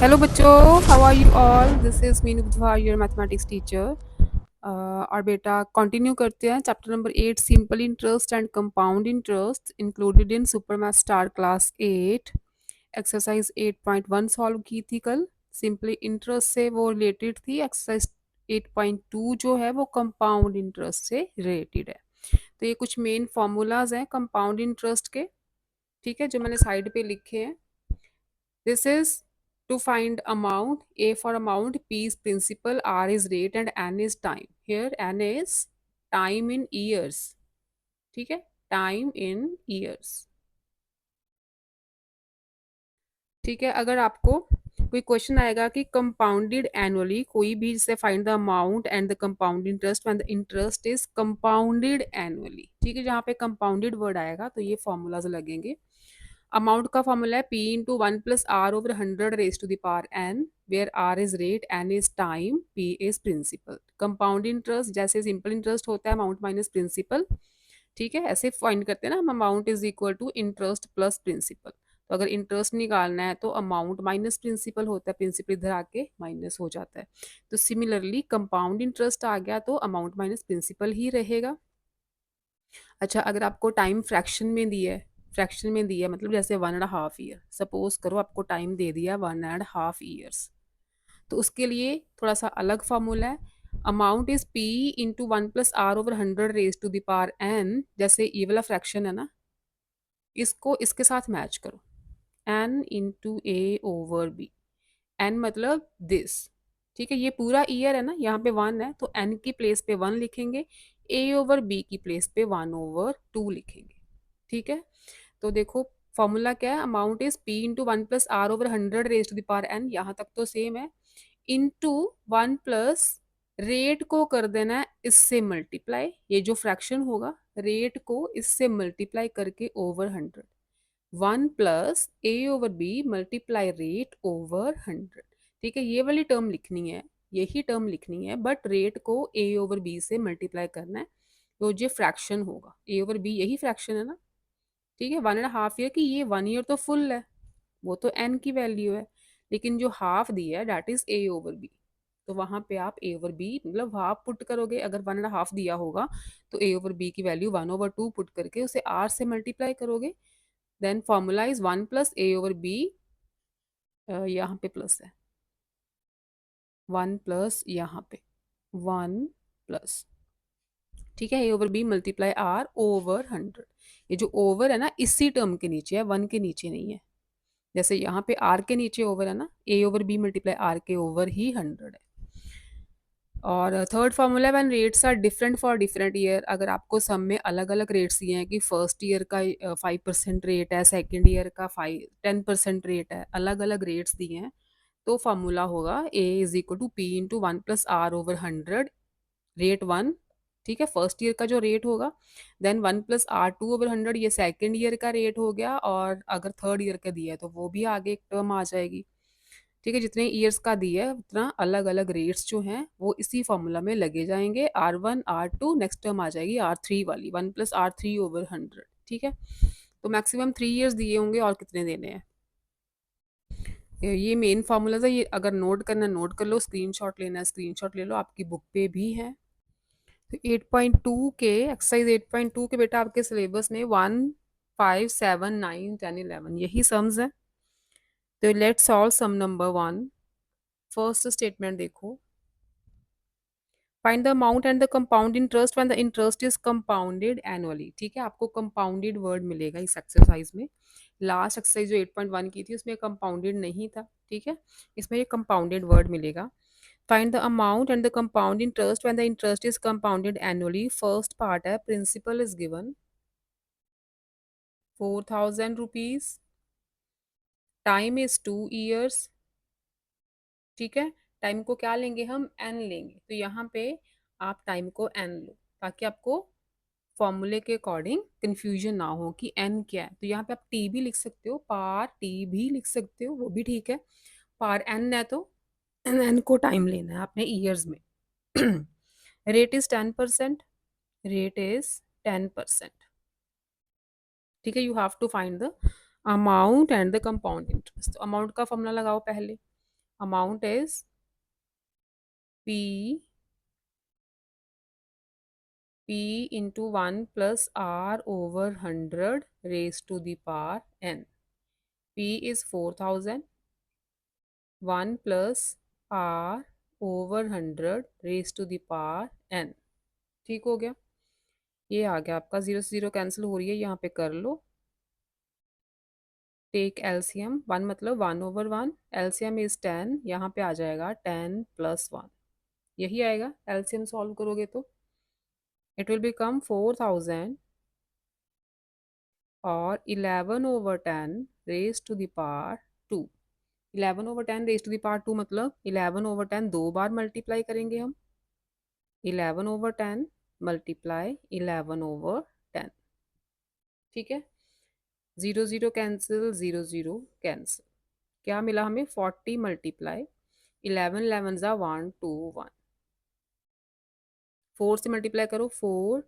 Hello बच्चों, how are you all? This is Meenu Budhwar, your mathematics teacher. और बेटा continue करते हैं chapter number 8, simple interest and compound interest included in super math star class 8। Exercise 8.1 solve की थी कल। Simply interest से वो रिलेटेड थी। एक्सरसाइज 8.2 जो है वो कंपाउंड इंटरेस्ट से रिलेटेड है। तो ये कुछ मेन फॉर्मूलाज हैं कंपाउंड इंटरेस्ट के, ठीक है, जो मैंने साइड पे लिखे हैं। This is to find amount. A for amount, P is principal, R is rate and N is time. Here N is time in years. ठीक है, time in years. ठीक है, अगर आपको कोई क्वेश्चन आएगा कि कंपाउंडेड एनुअली, कोई भी जिससे find the amount and the compound interest when the interest is compounded annually, ठीक है, जहाँ पे कंपाउंडेड वर्ड आएगा तो ये फॉर्मूलाज लगेंगे। अमाउंट का फॉर्मूला है P into one plus R over 100 raise to the power N, where R is rate, N is time, P is principal. Compound interest जैसे सिंपल इंटरेस्ट होता है अमाउंट माइनस प्रिंसिपल, ठीक है, ऐसे find करते हैं ना हम। Amount is equal to interest plus principal. तो अगर इंटरेस्ट निकालना है तो अमाउंट माइनस प्रिंसिपल होता है, प्रिंसिपल इधर आके माइनस हो जाता है। तो सिमिलरली कंपाउंड इंटरेस्ट आ गया तो अमाउंट माइनस प्रिंसिपल ही रहेगा। अच्छा, अगर आपको टाइम फ्रैक्शन में दी है, फ्रैक्शन में दी है मतलब जैसे 1.5 ईयर, सपोज करो आपको टाइम दे दिया 1.5 ईयर्स, तो उसके लिए थोड़ा सा अलग फार्मूला है। Amount is P into one plus R over 100 raise to the power N, जैसे ये वाला फ्रैक्शन है ना, इसको इसके साथ मैच करो, एन इंटू ए ओवर बी। एन मतलब दिस, ठीक है, ये पूरा ईयर है ना, यहाँ पे 1 है तो एन की प्लेस पे 1 लिखेंगे, ए ओवर बी की प्लेस पे 1/2 लिखेंगे, ठीक है। तो देखो फॉर्मूला क्या है, amount is P into one plus R over 100 raise to the power N, यहाँ तक तो सेम है, इंटू वन प्लस रेट को कर देना है इससे मल्टीप्लाई, ये जो फ्रैक्शन होगा रेट को इससे मल्टीप्लाई करके over 100, 1 plus A over B multiply rate over 100, ठीक है, ये वाली टर्म लिखनी है, यही टर्म लिखनी है, बट रेट को ए ओवर बी से मल्टीप्लाई करना है। तो जो फ्रैक्शन होगा ए ओवर बी, यही फ्रैक्शन है ना, ठीक है, 1.5 ईयर की, ये 1 ईयर तो फुल है, वो तो एन की वैल्यू है, लेकिन जो हाफ दी है that is A over B. तो वहां पे आप ए ओवर बी मतलब हाफ पुट करोगे, अगर 1.5 दिया होगा तो ए ओवर बी की वैल्यू 1/2 पुट करके उसे आर से मल्टीप्लाई करोगे, then formula is 1 plus A over B, यहाँ पे प्लस है, 1 प्लस यहाँ पे 1 प्लस, ठीक है, A over B multiply R over 100। ये जो ओवर है ना इसी टर्म के नीचे है, 1 के नीचे नहीं है, जैसे यहाँ पे आर के नीचे ओवर है ना, A over B multiply R के ओवर ही 100 है। और third formula, when rates are different for different year, अगर आपको सम में अलग अलग रेट्स दिए हैं कि फर्स्ट ईयर का 5% रेट है, सेकेंड ईयर का 10% रेट है, अलग अलग रेट्स दिए हैं, तो फॉर्मूला होगा A is equal to P into one plus R over 100, rate 1, ठीक है, फर्स्ट ईयर का जो रेट होगा, देन 1 प्लस R2/100, ये सेकेंड ईयर का रेट हो गया, और अगर थर्ड ईयर का दिया है तो वो भी आगे एक टर्म आ जाएगी, ठीक है, जितने ईयर्स का दिया है उतना अलग अलग रेट्स जो हैं वो इसी फॉर्मूला में लगे जाएंगे, R1 R2, नेक्स्ट टर्म आ जाएगी R3 वाली, 1 प्लस R3/100, ठीक है। तो मैक्सिमम 3 ईयर्स दिए होंगे, और कितने देने हैं, ये मेन फार्मूलाज है, ये अगर नोट करना नोट कर लो, स्क्रीनशॉट लेना है स्क्रीनशॉट ले लो, आपकी बुक पे भी है। तो 8.2 के, एक्सरसाइज 8.2 के बेटा आपके सिलेबस में 1, 5, 7, 9, 10, 11 यही सम्स है। तो let's solve sum number 1। First statement देखो, find the amount and the compound interest when the interest is compounded annually, ठीक है, आपको कंपाउंडेड वर्ड मिलेगा इस एक्सरसाइज में। लास्ट एक्सरसाइज जो 8.1 की थी उसमें कंपाउंडेड नहीं था, ठीक है, इसमें ये कंपाउंडेड वर्ड मिलेगा। Find the amount and the compound interest when the interest is compounded annually. First part है principal is given 4,000 rupees, time is 2 years, ठीक है, टाइम को क्या लेंगे हम, एन लेंगे, तो यहाँ पे आप टाइम को एन लो ताकि आपको फॉर्मूले के अकॉर्डिंग कंफ्यूजन ना हो कि एन क्या है। तो यहाँ पे आप टी भी लिख सकते हो, पार टी भी लिख सकते हो, वो भी ठीक है, पार एन है तो एन को टाइम लेना है आपने ईयर्स में। रेट इज 10%, रेट इज 10%, ठीक है, you have to find the amount and the compound interest. Amount का फॉर्मूला लगाओ पहले, amount is P into 1 plus r over 100 raised to the power n. P is 4000, 1 plus r over 100 raised to the power n. ठीक हो गया, ये आ गया आपका, 0 से 0 कैंसिल हो रही है, यहाँ पे कर लो। टेक एलसीएम, 1 मतलब 1/1, एलसीएम इज 10, यहाँ पे आ जाएगा 10 + 1, यही आएगा एलसीएम सॉल्व करोगे तो। इट विल बिकम 4000 और 11/10 raise to the power 2। 11/10 raise to the power 2 मतलब 11/10 दो बार मल्टीप्लाई करेंगे हम। 11/10 मल्टीप्लाई 11/10, ठीक है। 0 0 कैंसिल, 0 0 कैंसिल, क्या मिला हमें? 40 मल्टीप्लाई 11 11 ज़ा 1 2 1, 4 से मल्टीप्लाई करो 4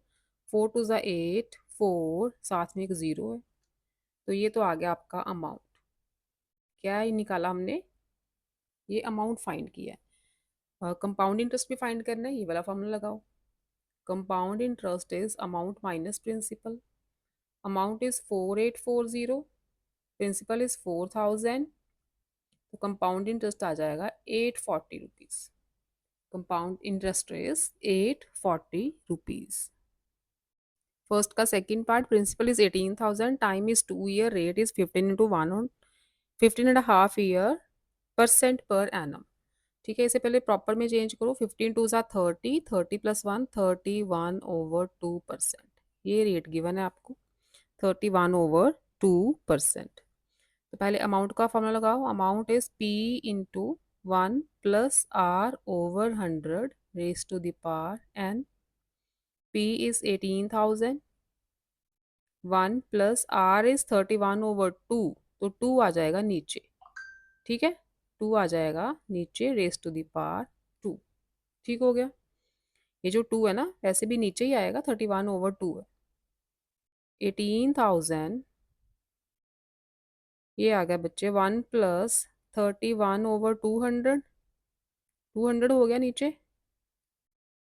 4 2 ज़ा 8 4, साथ में एक 0 है, तो ये तो आ गया आपका अमाउंट। क्या ही निकाला हमने? ये अमाउंट फाइंड किया है। कंपाउंड इंटरेस्ट भी फाइंड करना है, ये वाला फॉर्मूला लगाओ। Compound interest is amount minus principal. Amount is 4840, principal is 4000, तो कंपाउंड इंटरेस्ट आ जाएगा 840 rupees. Compound interest is 840 rupees. First का second part, principal is 18,000, time is 2 year, rate is 15 into 1 on 15.5 year, percent per annum. ठीक है, इसे पहले proper में change करो। 15 2 ज़ा 30, 30 + 1 31/2%, ये रेट गिवन है आपको, 31/2%। तो पहले अमाउंट का फॉर्मूला लगाओ। Amount is P into 1 plus R over 100 raised to the power n. P is 18,000, 1 plus R is 31/2, तो 2 आ जाएगा नीचे, ठीक है, 2 आ जाएगा नीचे, रेस टू द पावर 2। ठीक हो गया, ये जो 2 है ना वैसे भी नीचे ही आएगा, 31/2 है। 18,000, ये आ गया बच्चे 1 + 31/200, 200 हो गया नीचे,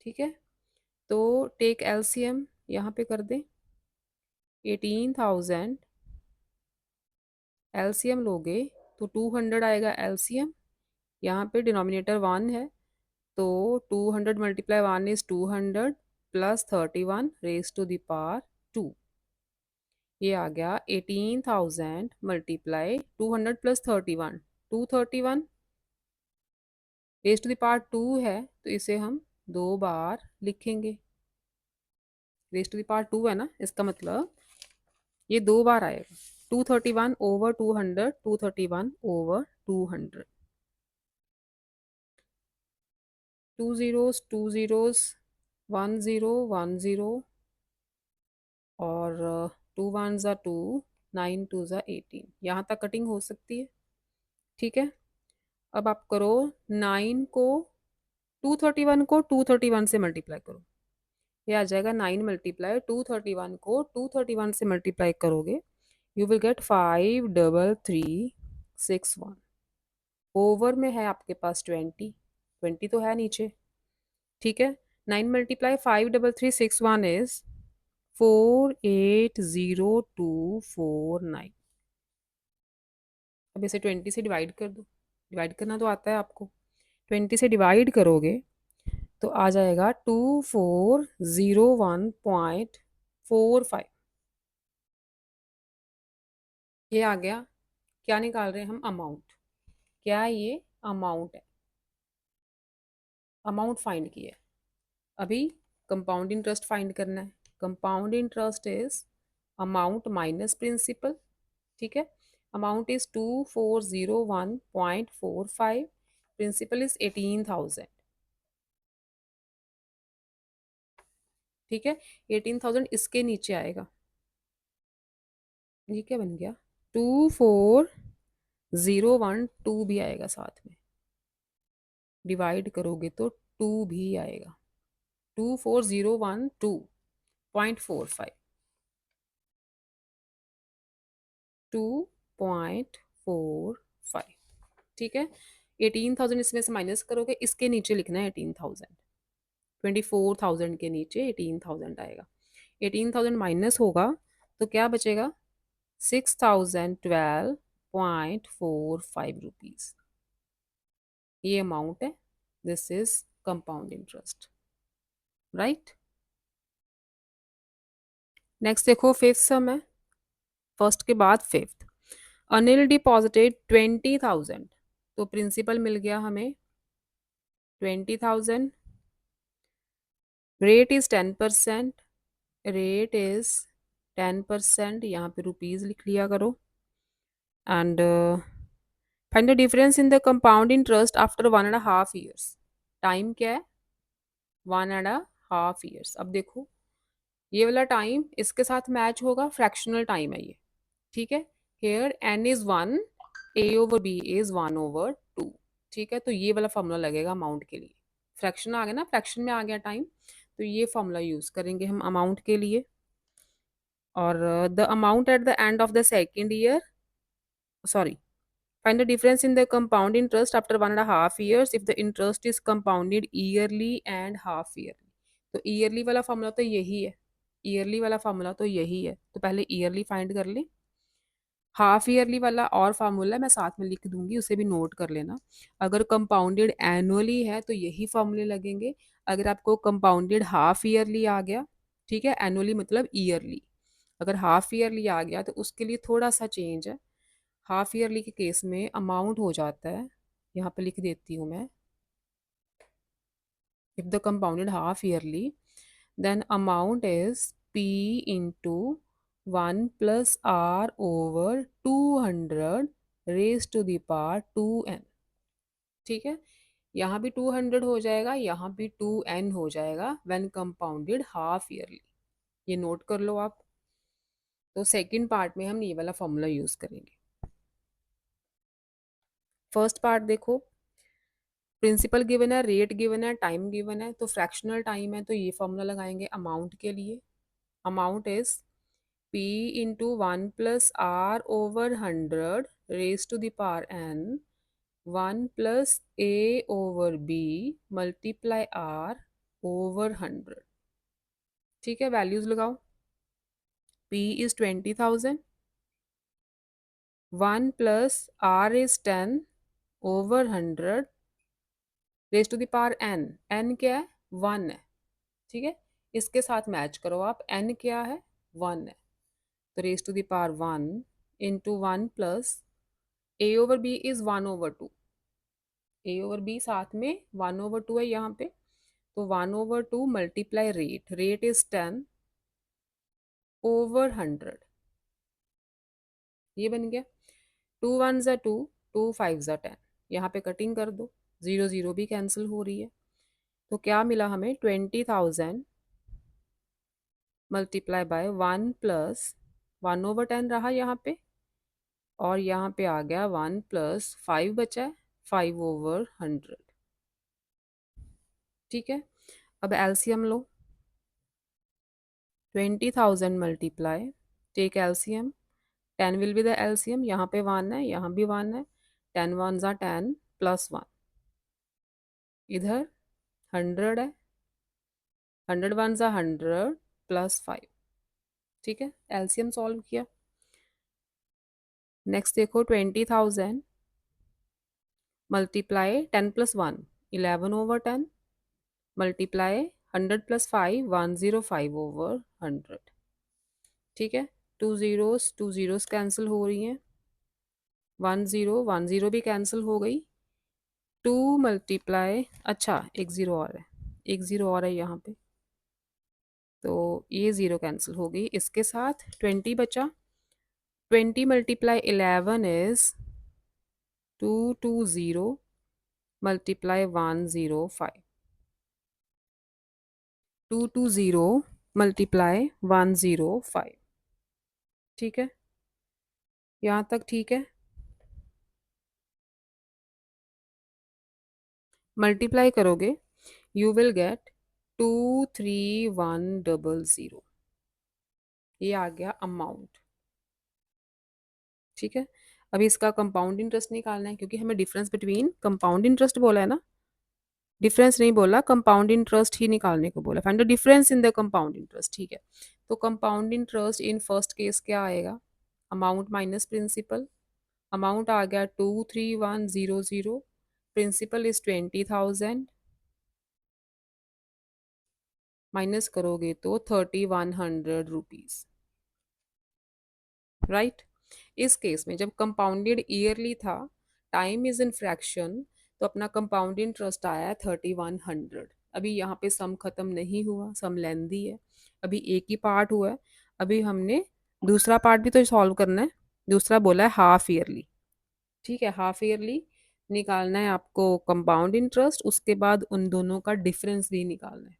ठीक है। तो टेक एलसीएम, यहाँ पे कर दें। 18,000 एलसीएम लोगे तो 200 आएगा एलसीएम, यहाँ पे डिनोमिनेटर 1 है, तो 200 × 1 is 200 plus 31 raise to the power 2, ये आ गया 18,000 multiply 200 + 31, 231 raise to the power 2 है, तो इसे हम दो बार लिखेंगे। रेज टू द पावर 2 है ना, इसका मतलब ये दो बार आएगा। 231/200, 231/200, 2 zeros 2 zeros, 1 0 1 0 और 2 1 ज़ा 2, 9 2 ज़ा 18, यहाँ तक कटिंग हो सकती है, ठीक है। अब आप करो 9 को 231 को 231 से मल्टीप्लाई करो, ये आ जाएगा 9 मल्टीप्लाई 231 को 231 से मल्टीप्लाई करोगे, यू विल गेट 53361। ओवर में है आपके पास 20, 20 तो है नीचे, ठीक है। 9 मल्टीप्लाई 53361 इज 480249। अब इसे 20 से डिवाइड कर दो, डिवाइड करना तो आता है आपको। 20 से डिवाइड करोगे तो आ जाएगा 2401.45, ये आ गया। क्या निकाल रहे हैं हम? अमाउंट। क्या ये अमाउंट है? अमाउंट फाइंड किया है। अभी कंपाउंड इंटरेस्ट फाइंड करना है। Compound interest is amount minus principal, ठीक है। अमाउंट इज 2401.45, प्रिंसिपल इज 18,000, ठीक है। 18,000 इसके नीचे आएगा, ये क्या बन गया? 24012 भी आएगा साथ में, डिवाइड करोगे तो 2 भी आएगा, 24012.45, 2.45, ठीक है। 18,000 इसमें से माइनस करोगे, इसके नीचे लिखना है 18,000, 24,000 के नीचे 18,000 आएगा। 18,000 माइनस होगा तो क्या बचेगा, 6,012.45 रुपीज़, ये अमाउंट है। This is compound interest, right. Next देखो, फिफ्थ सम है, फर्स्ट के बाद फिफ्थ। अनिल डिपॉजिटेड 20,000, तो प्रिंसिपल मिल गया हमें 20,000, रेट इज 10%, रेट इज 10%, यहाँ पे रुपीज लिख लिया करो। And find the difference in the compound interest after 1.5 years. Time क्या है, 1.5 ईयर्स। अब देखो ये वाला टाइम इसके साथ मैच होगा, फ्रैक्शनल टाइम है ये, ठीक है। Hair n is 1, a/b is 1/2, ठीक है। तो ये वाला फॉर्मूला लगेगा अमाउंट के लिए, फ्रैक्शन आ गया ना, फ्रैक्शन में आ गया टाइम, तो ये फॉर्मूला यूज करेंगे हम अमाउंट के लिए। और the amount at the end of the second year, sorry, find the difference in the compound interest after 1.5 years if the interest is compounded yearly and half yearly। तो yearly वाला formula तो यही है, yearly वाला formula तो यही है, तो पहले ईयरली फाइंड कर ले। हाफ ईयरली वाला और फार्मूला मैं साथ में लिख दूंगी, उसे भी नोट कर लेना। अगर कंपाउंडेड एनुअली है तो यही फॉर्मूले लगेंगे। अगर आपको कंपाउंडेड हाफ ईयरली आ गया, ठीक है, एनुअली मतलब ईयरली, अगर हाफ ईयरली आ गया तो उसके लिए थोड़ा सा चेंज है। हाफ ईयरली के केस में अमाउंट हो जाता है, यहाँ पे लिख देती हूँ मैं, if the compounded half yearly then amount is P into 1 plus R over 200 raised to the power 2n, ठीक है। यहाँ भी 200 हो जाएगा, यहाँ भी 2n हो जाएगा when compounded half yearly, ये नोट कर लो आप। तो सेकंड पार्ट में हम ये वाला फॉर्मूला यूज करेंगे। फर्स्ट पार्ट देखो, प्रिंसिपल गिवन है, रेट गिवन है, टाइम गिवन है, तो फ्रैक्शनल टाइम है तो ये फॉर्मूला लगाएंगे अमाउंट के लिए। Amount is P into 1 plus R over 100 raised to the power n, 1 plus A over B multiply R over 100, ठीक है। वैल्यूज लगाओ, P is 20,000, 1 plus R is 10 over 100 raised to the power n, n क्या है, 1 है, ठीक है। इसके साथ मैच करो आप, n क्या है, 1 है, तो raise to the power 1 into 1 plus a over b is 1/2, a over b साथ में 1/2 है यहाँ पे, तो 1/2 multiply rate, rate is 10 over 100, ये बन गया। 2 1 ज़ा 2, 2 5 ज़ा 10, यहाँ पे कटिंग कर दो, 0 0 भी कैंसिल हो रही है, तो क्या मिला हमें, 20,000 मल्टीप्लाई बाय 1 प्लस 1/10 रहा यहाँ पे, और यहाँ पे आ गया 1 प्लस 5 बचा है, 5/100, ठीक है। अब एलसीएम लो, 20,000 multiply, take LCM, 10 will be the LCM, यहाँ पे 1 है, यहाँ भी 1 है, 10 1 ज़ा 10 प्लस 1, इधर 100 है, 100 1 ज़ा 100 प्लस 5, ठीक है। एलसीएम सॉल्व किया। नेक्स्ट देखो, 20,000 मल्टीप्लाई 10 प्लस 1 11/10 मल्टीप्लाई 100 प्लस 5 105/100, ठीक है। टू जीरोस कैंसिल हो रही हैं, 1 0 भी कैंसिल हो गई, 2 मल्टीप्लाई, अच्छा एक ज़ीरो और है, एक ज़ीरो और है यहाँ पे, तो ये ज़ीरो कैंसिल हो गई, इसके साथ 20 बचा, 20 मल्टीप्लाई 11 इज 220 मल्टीप्लाई 105, 220 मल्टीप्लाई 105, ठीक है, यहाँ तक ठीक है। मल्टीप्लाई करोगे यू विल गेट 23100, ये आ गया अमाउंट, ठीक है। अभी इसका कंपाउंड इंटरेस्ट निकालना है, क्योंकि हमें डिफरेंस बिटवीन कंपाउंड इंटरेस्ट बोला है ना, डिफरेंस नहीं बोला, कंपाउंड इंटरेस्ट ही निकालने को बोला। Find the difference in the compound interest, ठीक है। तो compound interest in first case क्या आएगा, अमाउंट माइनस प्रिंसिपल। अमाउंट आ गया 23100, प्रिंसिपल इज 20,000, माइनस करोगे तो 3100 रुपीज, राइट। इस केस में जब कंपाउंडेड ईयरली था, टाइम इज इन फ्रैक्शन, तो अपना कंपाउंड इंटरेस्ट आया 3100। अभी यहाँ पे सम खत्म नहीं हुआ, सम लेंदी है, अभी एक ही पार्ट हुआ है। अभी हमने दूसरा पार्ट भी तो सॉल्व करना है। दूसरा बोला है हाफ ईयरली, ठीक है, हाफ ईयरली निकालना है आपको कंपाउंड इंटरेस्ट, उसके बाद उन दोनों का डिफरेंस भी निकालना है।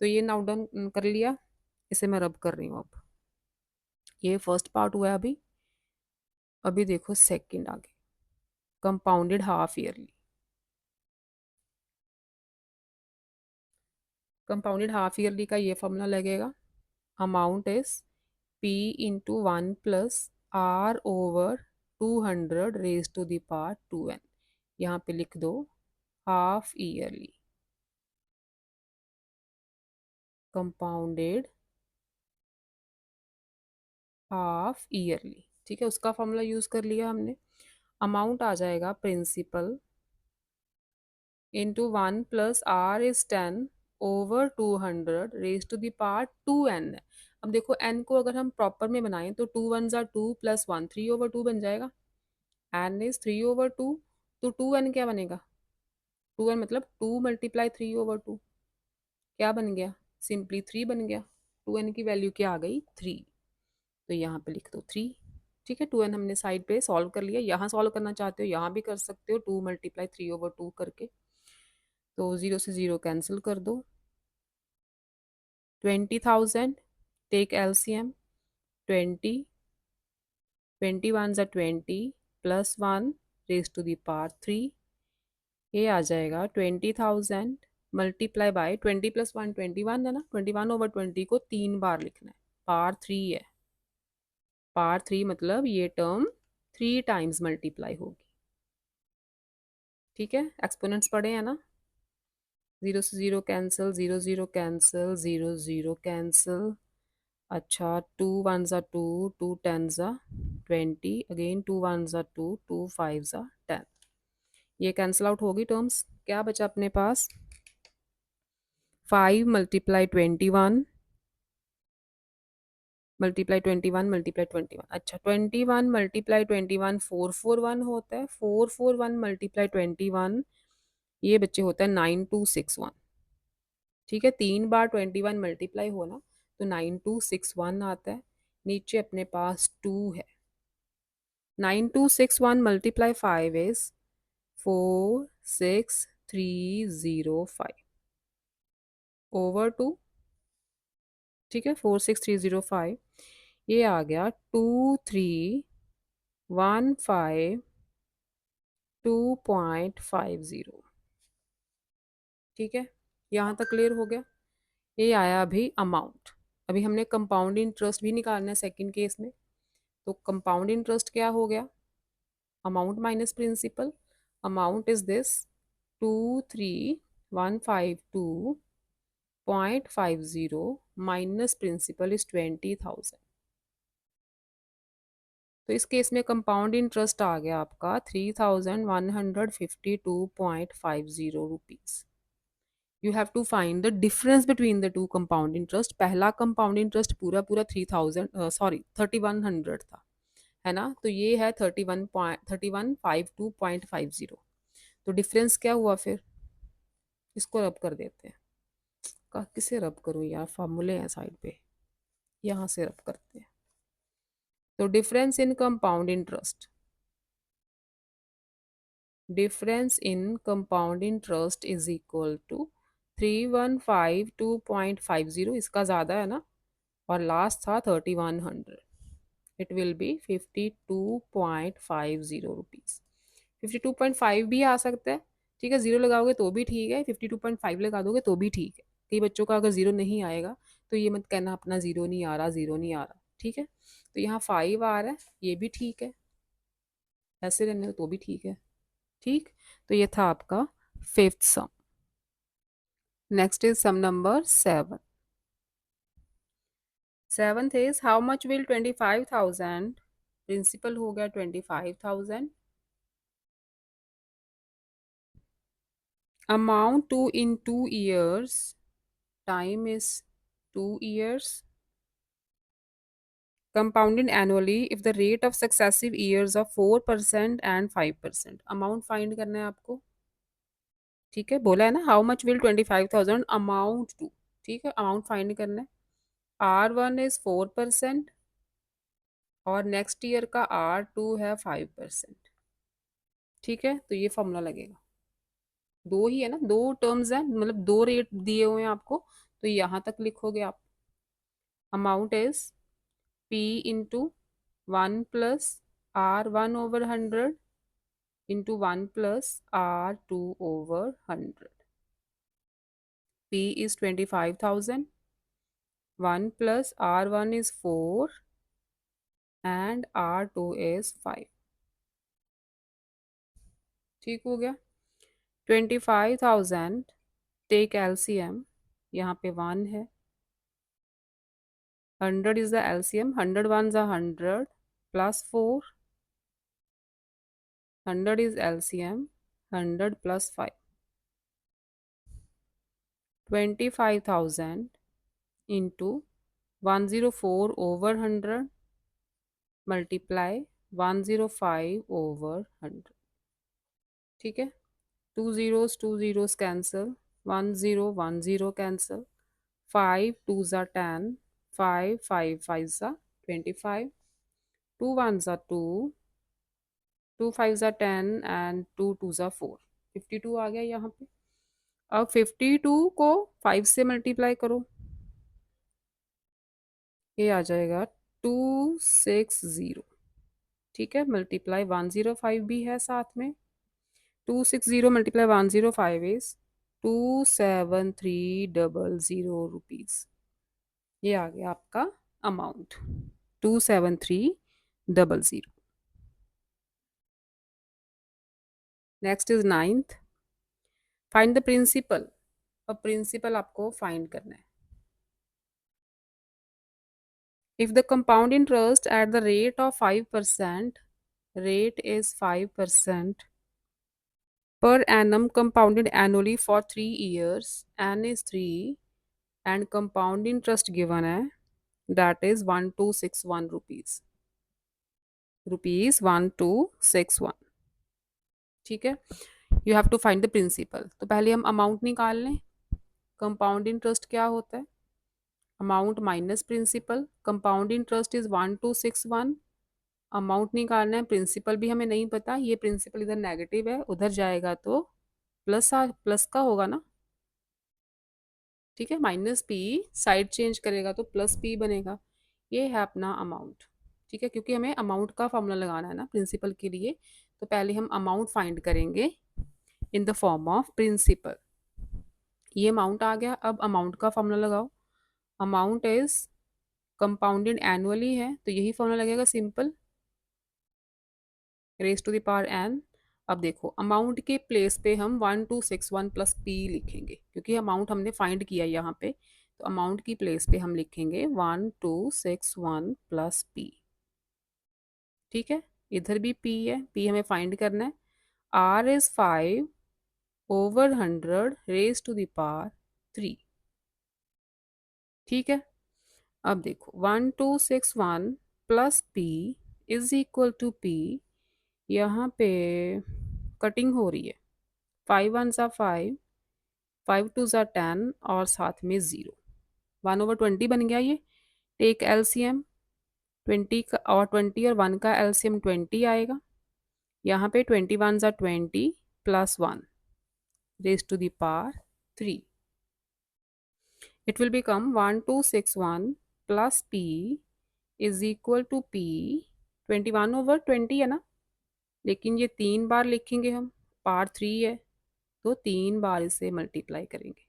तो ये नोट डाउन कर लिया, इसे मैं रब कर रही हूँ अब। ये फर्स्ट पार्ट हुआ है अभी। अभी देखो सेकंड आगे, compounded half yearly. Compounded half yearly का ये फॉर्मूला लगेगा, amount is P into 1 + r/200 raise to the power 2n। यहाँ पे लिख दो half yearly, compounded half yearly, ठीक है। उसका फॉर्मूला यूज कर लिया हमने। अमाउंट आ जाएगा principal into 1 + r is 10/200 raise to the power 2n। अब देखो n को अगर हम प्रॉपर में बनाएं तो 2 1 ज़ा 2 + 1 3/2 बन जाएगा। n इज 3/2, तो 2n क्या बनेगा, 2n मतलब 2 × 3/2, क्या बन गया, सिंपली 3 बन गया। 2n की वैल्यू क्या आ गई, 3। तो यहाँ पे लिख दो 3, ठीक है। 2n हमने साइड पे सॉल्व कर लिया, यहाँ सॉल्व करना चाहते हो यहाँ भी कर सकते हो, 2 × 3/2 करके। तो 0 से 0 कैंसिल कर दो, 20,000, टेक एलसीएम, 20, 21 ज़ा 20 + 1 रेज टू द पावर 3। ये आ जाएगा 20,000 मल्टीप्लाई बाय 20 + 1 21 है ना, 21/20 को 3 बार लिखना है, पावर 3 है। पावर 3 मतलब ये टर्म 3 टाइम्स मल्टीप्लाई होगी, ठीक है। एक्सपोनेंट्स पढ़े हैं ना, 0 से 0 कैंसिल, 0 0 कैंसिल, 0 0 कैंसिल। अच्छा, 2 1 ज़ा 2, 2 10 ज़ा 20, अगेन 2 1 ज़ा 2, 2 5 ज़ा 10। ये कैंसिल आउट होगी टर्म्स, क्या बचा अपने पास, 5 × 21 मल्टीप्लाई 21 मल्टीप्लाई 21। अच्छा, 21 × 21 441 होता है, 441 × 21 ये बच्चे होता है 9261, ठीक है। 3 बार 21 मल्टीप्लाई होना तो 9261 आता है। नीचे अपने पास 2 है, 9261 × 5 इज 46305 ओवर 2, ठीक है। 46305, ये आ गया 2315 2.50, ठीक है। यहाँ तक क्लियर हो गया। ये आया अभी अमाउंट। अभी हमने कंपाउंड इंटरेस्ट भी निकालना है सेकंड केस में। तो कंपाउंड इंटरेस्ट क्या हो गया, amount minus principal. Amount is this 2315 2.50 minus principal is 20,000। तो इस केस में कंपाउंड इंटरेस्ट आ गया आपका 3,152.50 rupees. You have to find the difference between the two compound interest. पहला कंपाउंड इंटरेस्ट पूरा पूरा 3100 था, है ना, तो ये है 3152.50। तो डिफरेंस क्या हुआ फिर, इसको रब कर देते हैं। किसे रब करूँ यार, फार्मूले हैं साइड पे, यहाँ से रब करते हैं। तो difference in compound interest, difference in compound interest is equal to 3152.50, इसका ज़्यादा है ना, और लास्ट था 3100, इट विल बी 52.50 रुपीज़। 52.5 भी आ सकता है, ठीक है, ज़ीरो लगाओगे तो भी ठीक है, 52.5 लगा दोगे तो भी ठीक है। कई बच्चों का अगर ज़ीरो नहीं आएगा तो ये मत कहना अपना ज़ीरो नहीं आ रहा, ज़ीरो नहीं आ रहा, ठीक है। तो यहाँ 5 आ रहा है, ये भी ठीक है। ऐसे रहने तो भी ठीक है। ठीक, तो ये था आपका fifth sum. Next is sum number 7। Seventh is how much will 25,000, principal हो गया 25,000, amount to in 2 years, time is 2 years, compounded annually if the rate of successive years of 4% and 5%। Amount find करना है आपको। ठीक है, बोला है ना how much will 25,000 amount to. ठीक है, अमाउंट फाइंड करना है। R1 इज 4% और नेक्स्ट ईयर का R2 है 5%। ठीक है, तो ये फॉर्मूला लगेगा। दो ही है ना, दो टर्म्स हैं, मतलब दो रेट दिए हुए हैं आपको, तो यहाँ तक लिखोगे आप। Amount is P into 1 + R1/100 into 1 + R2/100। P is 25,000, 1 + R1 is 4 and R2 is 5। ठीक हो गया। 25,000 टेक LCM, यहाँ पे 1 है, 100 is the LCM, 100 ones are 100 plus 4, 100 is LCM, 100 plus 5, 25,000 into 104/100 multiply 105/100। ठीक है, 2 zeros cancel, 1 0 1 0 cancel, 5 2s are 10, 5 5 5s are 25, 2 1s are 2, 2 5s are 10 and 2 2s are 4, 52 आ गया यहाँ पे। अब 52 को 5 से मल्टीप्लाई करो, ये आ जाएगा 260। ठीक है, मल्टीप्लाई 105 भी है साथ में, 260 मल्टीप्लाई 105 इज 27300 रुपीज। ये आ गया आपका amount 27300। Next is ninth, find the principal. अब प्रिंसिपल आपको फाइंड करना है। If the compound interest at the rate of 5%, rate is 5% per annum compounded annually for 3 years, n is 3 and compound interest given है that is 1261 rupees, rupees 1261। ठीक है, you have to find the principal. तो पहले हम amount निकाल लें। Compound interest क्या होता है, amount minus principal, compound interest is 1261, amount निकालना है, प्रिंसिपल भी हमें नहीं पता, ये प्रिंसिपल इधर नेगेटिव है, उधर जाएगा तो प्लस का होगा ना। ठीक है, माइनस पी साइड चेंज करेगा तो प्लस पी बनेगा। ये है अपना अमाउंट। ठीक है, क्योंकि हमें अमाउंट का फॉर्मूला लगाना है ना प्रिंसिपल के लिए, तो पहले हम अमाउंट फाइंड करेंगे in the form of principal. ये अमाउंट आ गया, अब अमाउंट का फॉर्मूला लगाओ। अमाउंट इज कंपाउंडेड एनुअली है तो यही फॉर्मूला लगेगा, simple, raise to the power N. अब देखो अमाउंट के प्लेस पे हम 1261 प्लस पी लिखेंगे, क्योंकि अमाउंट हमने फाइंड किया यहाँ पे, तो अमाउंट की प्लेस पे हम लिखेंगे 1261 प्लस पी। ठीक है, इधर भी पी है, पी हमें फाइंड करना है। R is 5/100 raise to the power 3। ठीक है, अब देखो 1261 plus P is equal to P, यहाँ पे कटिंग हो रही है, 5 1 ज़ा 5, 5 2 ज़ा 10 और साथ में 0, 1/20 बन गया ये। टेक एलसीएम, 20 का और 20 और 1 का एलसीएम 20 आएगा, यहाँ पे 21 ज़ा 20 plus 1 raise to the power 3। It will become 1261 plus P is equal to P, 21/20 है ना, लेकिन ये 3 बार लिखेंगे हम, पावर 3 है तो 3 बार इसे मल्टीप्लाई करेंगे,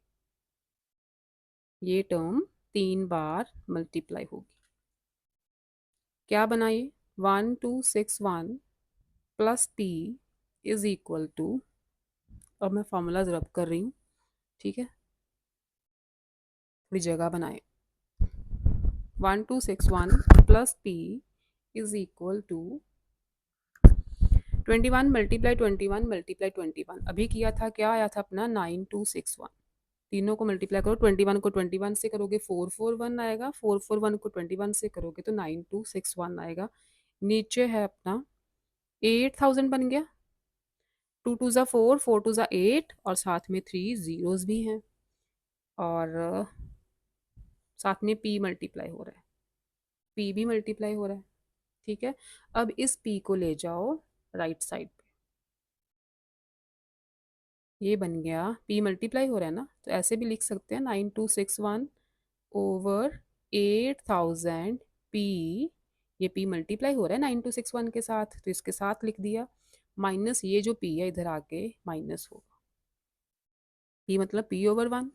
ये टर्म 3 बार मल्टीप्लाई होगी। क्या बनाइए, 1261 plus P is equal to, अब मैं फॉर्मूलाज रब कर रही हूँ, ठीक है, थोड़ी जगह बनाए। 1261 plus P is equal to 21 multiply 21 multiply 21, अभी किया था, क्या आया था अपना 9261। तीनों को मल्टीप्लाई करो, 21 को 21 से करोगे 441 आएगा, 441 को 21 से करोगे तो 9261 आएगा। नीचे है अपना 8000 बन गया, 2 टू ज़ा 4, 4 टू ज़ा 8 और साथ में 3 जीरोस भी हैं, और साथ में पी मल्टीप्लाई हो रहा है, पी भी मल्टीप्लाई हो रहा है, ठीक है। अब इस पी को ले जाओ राइट साइड पे, ये बन गया, पी मल्टीप्लाई हो रहा है ना, तो ऐसे भी लिख सकते हैं 9261 ओवर 8000 पी, ये पी मल्टीप्लाई हो रहा है 9261 के साथ, तो इसके साथ लिख दिया, माइनस ये जो पी है इधर आके माइनस होगा, पी मतलब P over 1,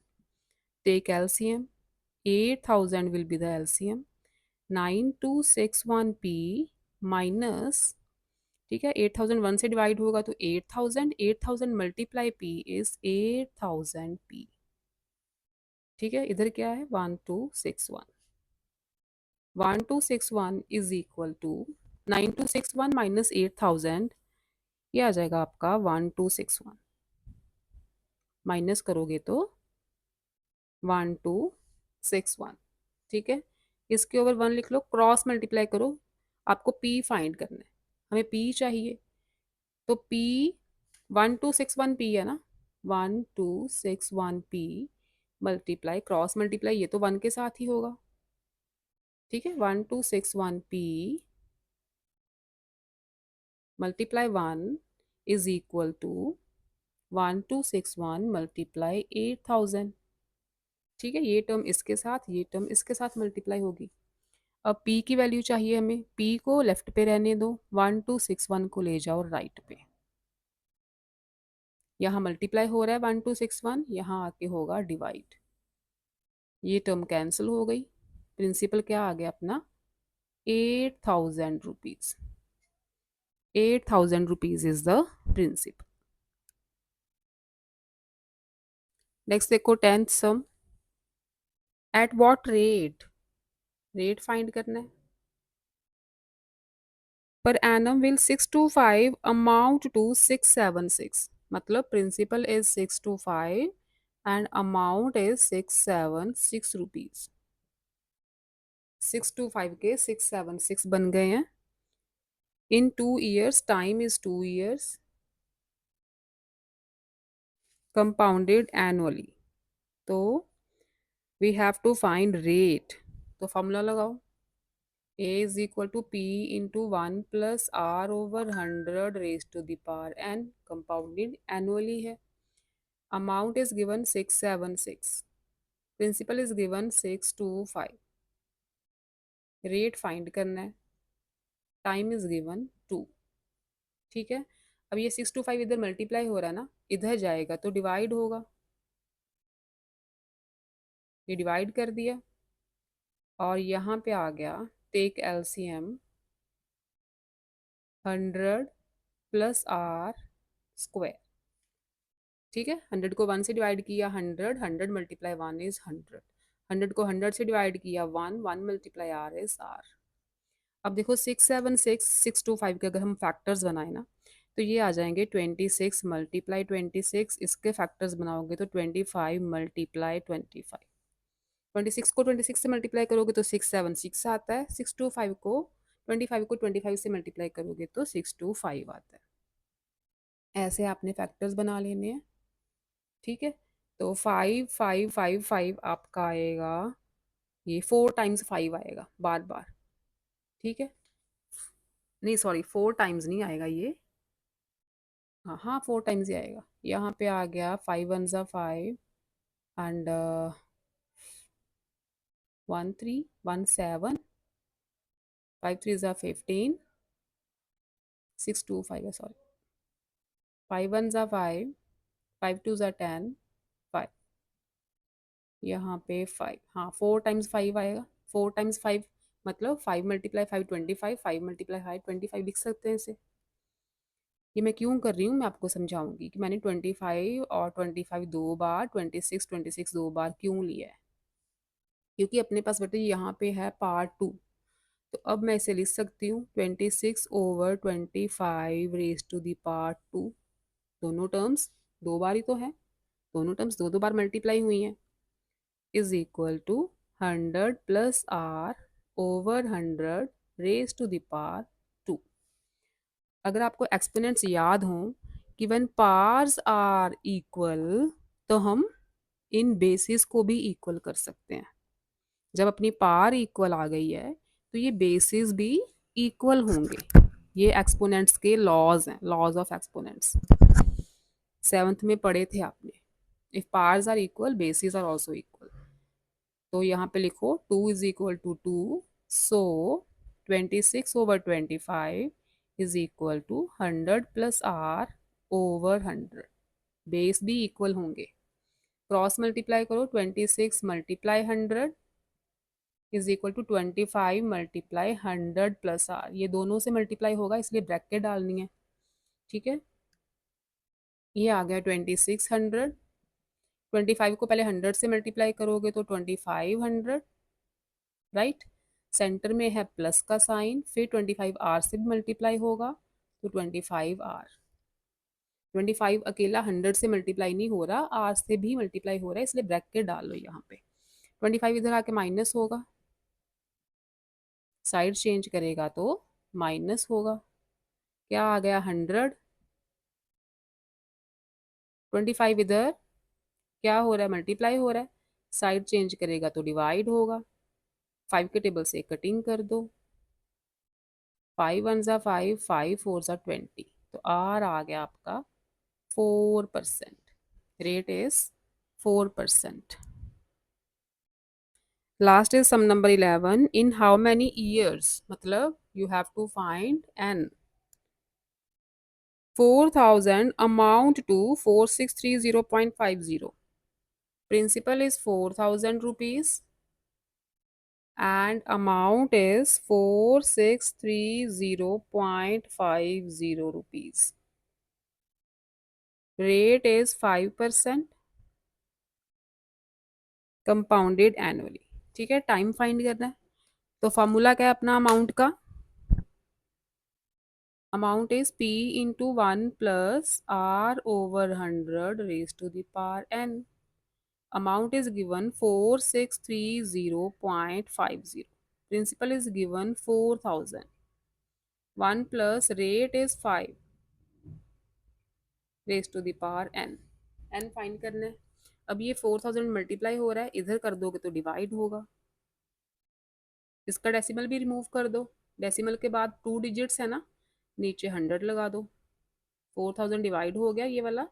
take LCM, 8000 will be the LCM, 9261 P minus, ठीक है, 8000 1 से डिवाइड होगा तो 8000, 8000 मल्टीप्लाई पी इज 8000 पी, ठीक है, इधर क्या है 1261, 1261 इज इक्वल टू 9261 माइनस 8000, ये आ जाएगा आपका 1261, माइनस करोगे तो 1261, ठीक है, इसके ओवर 1 लिख लो, क्रॉस मल्टीप्लाई करो, आपको पी फाइंड करना है, हमें पी चाहिए, तो पी 1261 पी है ना, 1261 पी मल्टीप्लाई क्रॉस मल्टीप्लाई, ये तो 1 के साथ ही होगा, ठीक है, 1261 P multiply 1 is equal to 1261 multiply 8000, ठीक है, ये टर्म इसके साथ, ये टर्म इसके साथ मल्टीप्लाई होगी। अब p की वैल्यू चाहिए हमें, p को लेफ्ट पे रहने दो, 1261 को ले जाओ राइट पे, यहाँ मल्टीप्लाई हो रहा है 1261, यहाँ आके होगा डिवाइड, ये टर्म कैंसिल हो गई, प्रिंसिपल क्या आ गया अपना 8000 rupees, 8000 rupees is the principal. Next देखो 10th sum, at what rate, rate find करना है, per annum will 625 amount to 676, मतलब principal is 625 and amount is 676 rupees, 625 के 676 बन गए हैं, in 2 years, time is 2 years, compounded annually, तो we have to find rate, तो फॉर्मूला लगाओ, a is equal to p into 1 plus r over 100 raised to the power n, compounded annually है, amount is given 676, principal is given 625, rate find करना है, time is given 2, ठीक है। अब ये 625 इधर मल्टीप्लाई हो रहा है ना, इधर जाएगा तो डिवाइड होगा, ये डिवाइड कर दिया, और यहाँ पे आ गया take LCM 100 plus R square, ठीक है, 100 को 1 से डिवाइड किया 100, 100 मल्टीप्लाई 1 इज 100, 100 को 100 से डिवाइड किया 1, 1 मल्टीप्लाई आर इज आर। अब देखो 676 625 के अगर हम फैक्टर्स बनाए ना, तो ये आ जाएंगे 26 मल्टीप्लाई 26, इसके फैक्टर्स बनाओगे तो 25 मल्टीप्लाई 25, 26 को 26 से मल्टीप्लाई करोगे तो 676 आता है, 625 को 25 को 25 से मल्टीप्लाई करोगे तो 625 आता है, ऐसे आपने फैक्टर्स बना लेने हैं, ठीक है। तो 5 5 5 5 आपका आएगा, ये 4 टाइम्स 5 आएगा बार बार, ठीक है, नहीं सॉरी 4 टाइम्स नहीं आएगा ये, हाँ हाँ 4 टाइम्स ही आएगा, यहाँ पे आ गया 5 1 5 एंड 1 3 1 7, 5 3 15, 6 2 5 है सॉरी, 5 1 5, 5 2 10, 5, यहाँ पे 5, हाँ 4 टाइम्स 5 आएगा, 4 टाइम्स 5 मतलब 5 मल्टीप्लाई 5 25, 5 मल्टीप्लाई 5 25 लिख सकते हैं इसे, ये मैं क्यों कर रही हूँ मैं आपको समझाऊंगी कि मैंने 25 और 25 दो बार, 26 दो बार क्यों लिया है। क्योंकि अपने पास बेटे यहाँ पे है पार्ट टू, तो अब मैं इसे लिख सकती हूँ 26/25 raise to the part two. दोनों टर्म्स दो बार ही तो है, दोनों टर्म्स दो दो बार मल्टीप्लाई हुई हैं, is equal to 100 + r/100 raise to the power two. अगर आपको एक्सपोनेंट्स याद हों कि व्हेन पार्स आर इक्वल, तो हम इन बेसिस को भी इक्वल कर सकते हैं। जब अपनी पार इक्वल आ गई है तो ये बेसिस भी इक्वल होंगे। ये एक्सपोनेंट्स के लॉज हैं, लॉज ऑफ एक्सपोनेंट्स, सेवन्थ में पढ़े थे आपने। If powers are equal bases are also equal. तो यहाँ पे लिखो 2 = 2, so 26/25 is equal to 100 + r/100। Base भी इक्वल होंगे, क्रॉस मल्टीप्लाई करो, 26 × 100 इज इक्वल टू 25 × 100 + r। ये दोनों से मल्टीप्लाई होगा इसलिए ब्रैकेट डालनी है, ठीक है। ये आ गया 2600, 25 को पहले 100 से मल्टीप्लाई करोगे तो 2500, राइट। सेंटर में है प्लस का साइन, फिर 25 r से भी मल्टीप्लाई होगा तो 25r। 25 अकेला 100 से मल्टीप्लाई नहीं हो रहा, आर से भी मल्टीप्लाई हो रहा है, इसलिए ब्रैकेट डाल लो यहाँ पे। 25 इधर आके माइनस होगा, साइड चेंज करेगा तो माइनस होगा। क्या आ गया 100, 25 इधर क्या हो रहा है, मल्टीप्लाई हो रहा है, साइड चेंज करेगा तो डिवाइड होगा। 5 के टेबल से कटिंग कर दो, 5 1 ज़ा 5, 5 4 ज़ा 20, तो आर आ गया आपका 4%। Rate is 4%। Last is sum number 11। In how many years, मतलब you have to find n 4000 amount to 4630.50। Principal is 4000 rupees and amount is 4630.50 rupees. Rate is 5%, compounded annually। ठीक है, टाइम फाइंड करना है तो formula क्या है अपना amount का, amount is p into 1 + r/100 raise to the power n। Amount is given 4630.50, principal is given 4000, 1 plus rate is 5 raise to the power n। n find करना है। अब ये 4000 मल्टीप्लाई हो रहा है, इधर कर दोगे तो डिवाइड होगा। इसका डेसिमल भी रिमूव कर दो, डेसिमल के बाद 2 डिजिट्स है ना, नीचे 100 लगा दो। 4000 डिवाइड हो गया ये वाला,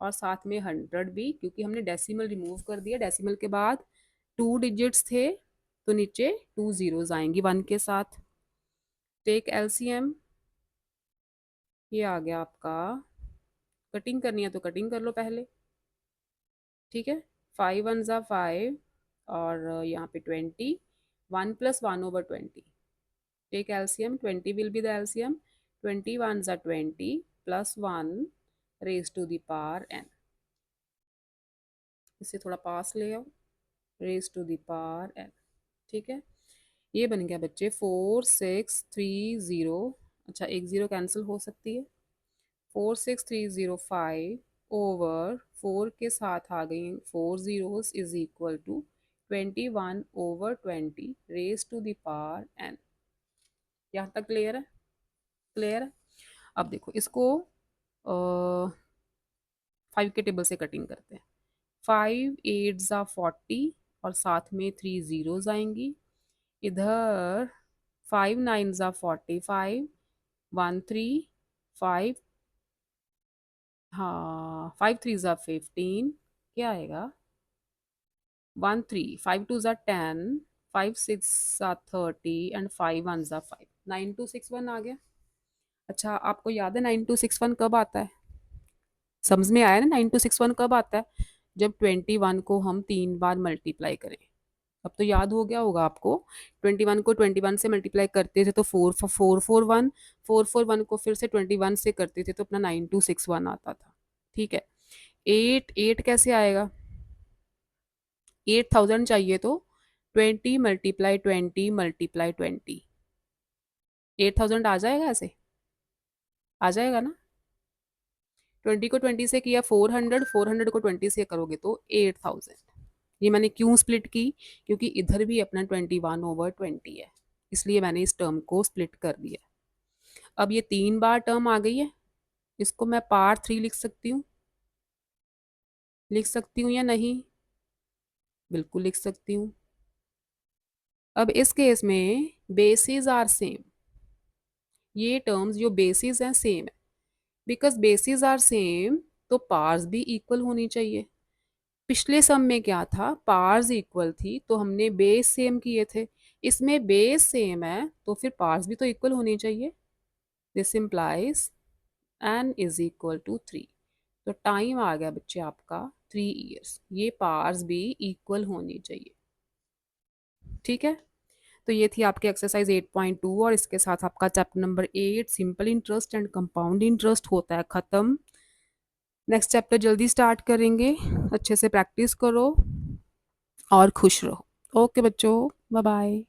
और साथ में 100 भी, क्योंकि हमने डेसिमल रिमूव कर दिया। डेसिमल के बाद 2 डिजिट्स थे तो नीचे 2 जीरोज आएंगी 1 के साथ। टेक एलसीएम, ये आ गया आपका, कटिंग करनी है तो कटिंग कर लो पहले, ठीक है। 5 1 ज़ा 5 और यहाँ पे 20, 1 + 1/20। Take LCM, 20 will be the LCM, 20 1 ज़ा 20 + 1 raise to the power n। इसे थोड़ा पास ले आओ, raise to the power n, ठीक है। ये बन गया बच्चे 4630, अच्छा एक जीरो कैंसिल हो सकती है, 4630/5 के साथ आ गई 4 zeros is equal to 21/20 raise to the power n। यहाँ तक क्लियर है, क्लियर है। अब देखो इसको 5 के टेबल से कटिंग करते हैं। 5 8 ज़ा 40 और साथ में 3 जीरोज आएंगी। इधर 5 9 ज़ा 45, 1 3 5, हाँ 5 3 ज़ा 15, क्या आएगा 1 3, 5 2 ज़ा 10, 5 6 ज़ा 30 एंड 5 1 ज़ा 5, 9261 आ गया। अच्छा आपको याद है 9261 कब आता है, समझ में आया ना 9261 कब आता है, जब 21 को हम 3 बार मल्टीप्लाई करें। अब तो याद हो गया होगा आपको। 21 को 21 से मल्टीप्लाई करते थे तो 441, 441 को फिर से 21 से करते थे तो अपना 9261 आता था। ठीक है, 8 कैसे आएगा? 8000 चाहिए तो 20 × 20 × 20 8000 आ जाएगा ऐसे? आ जाएगा ना? 20 को 20 से किया 400, 400 को 20 से करोगे तो 8000। ये मैंने क्यों स्प्लिट की? क्योंकि इधर भी अपना 21/20 है, इसलिए मैंने इस टर्म को स्प्लिट कर दिया। अब ये 3 बार टर्म आ गई है, इसको मैं पार्ट 3 लिख सकती हूँ या नहीं? बिल्कुल लिख सकती हूँ। अब इस केस में बेसिस आर सेम, ये टर्म्स जो बेसिस हैं सेम है, बिकॉज बेसिस आर सेम तो पार्स भी इक्वल होनी चाहिए। पिछले सम में क्या था, पार्स इक्वल थी तो हमने बेस सेम किए थे, इसमें बेस सेम है तो फिर पार्स भी तो इक्वल होनी चाहिए। This implies n is equal to 3। तो टाइम आ गया बच्चे आपका 3 years, ये पार्स भी इक्वल होनी चाहिए। ठीक है, तो ये थी आपकी एक्सरसाइज 8.2 और इसके साथ आपका chapter number 8 simple interest and compound interest होता है ख़त्म। नेक्स्ट चैप्टर जल्दी स्टार्ट करेंगे, अच्छे से प्रैक्टिस करो और खुश रहो। ओके बच्चों, बाय बाय।